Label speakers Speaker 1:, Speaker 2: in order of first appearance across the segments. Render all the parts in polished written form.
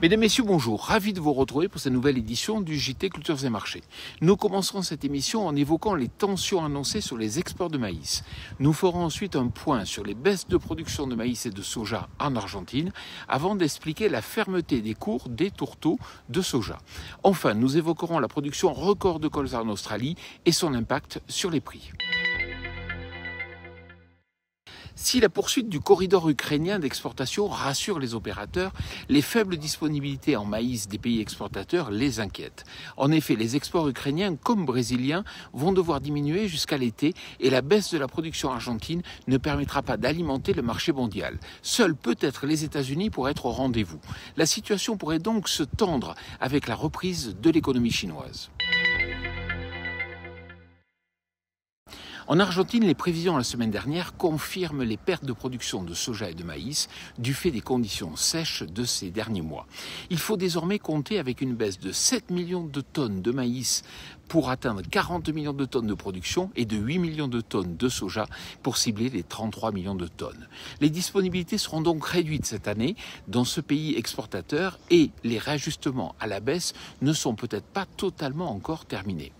Speaker 1: Mesdames, Messieurs, bonjour. Ravi de vous retrouver pour cette nouvelle édition du JT Cultures et Marchés. Nous commencerons cette émission en évoquant les tensions annoncées sur les exports de maïs. Nous ferons ensuite un point sur les baisses de production de maïs et de soja en Argentine, avant d'expliquer la fermeté des cours des tourteaux de soja. Enfin, nous évoquerons la production record de colza en Australie et son impact sur les prix. Si la poursuite du corridor ukrainien d'exportation rassure les opérateurs, les faibles disponibilités en maïs des pays exportateurs les inquiètent. En effet, les exports ukrainiens comme brésiliens vont devoir diminuer jusqu'à l'été et la baisse de la production argentine ne permettra pas d'alimenter le marché mondial. Seuls peut-être les États-Unis pourraient être au rendez-vous. La situation pourrait donc se tendre avec la reprise de l'économie chinoise. En Argentine, les prévisions la semaine dernière confirment les pertes de production de soja et de maïs du fait des conditions sèches de ces derniers mois. Il faut désormais compter avec une baisse de 7 millions de tonnes de maïs pour atteindre 40 millions de tonnes de production et de 8 millions de tonnes de soja pour cibler les 33 millions de tonnes. Les disponibilités seront donc réduites cette année dans ce pays exportateur et les réajustements à la baisse ne sont peut-être pas totalement encore terminés.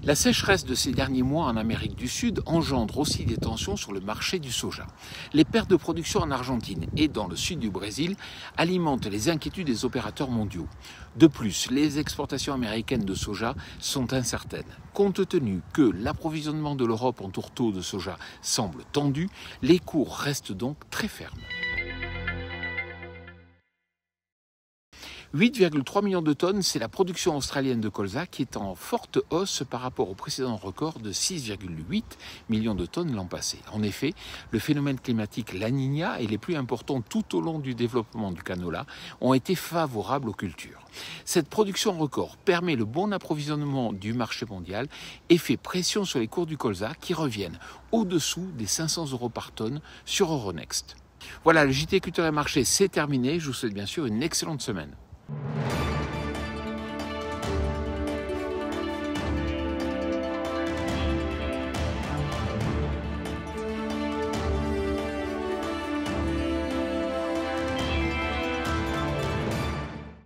Speaker 1: La sécheresse de ces derniers mois en Amérique du Sud engendre aussi des tensions sur le marché du soja. Les pertes de production en Argentine et dans le sud du Brésil alimentent les inquiétudes des opérateurs mondiaux. De plus, les exportations américaines de soja sont incertaines. Compte tenu que l'approvisionnement de l'Europe en tourteaux de soja semble tendu, les cours restent donc très fermes. 8,3 millions de tonnes, c'est la production australienne de colza qui est en forte hausse par rapport au précédent record de 6,8 millions de tonnes l'an passé. En effet, le phénomène climatique La Niña et les pluies importantes tout au long du développement du canola ont été favorables aux cultures. Cette production record permet le bon approvisionnement du marché mondial et fait pression sur les cours du colza qui reviennent au-dessous des 500 € par tonne sur Euronext. Voilà, le JT Culture et Marché, c'est terminé. Je vous souhaite bien sûr une excellente semaine.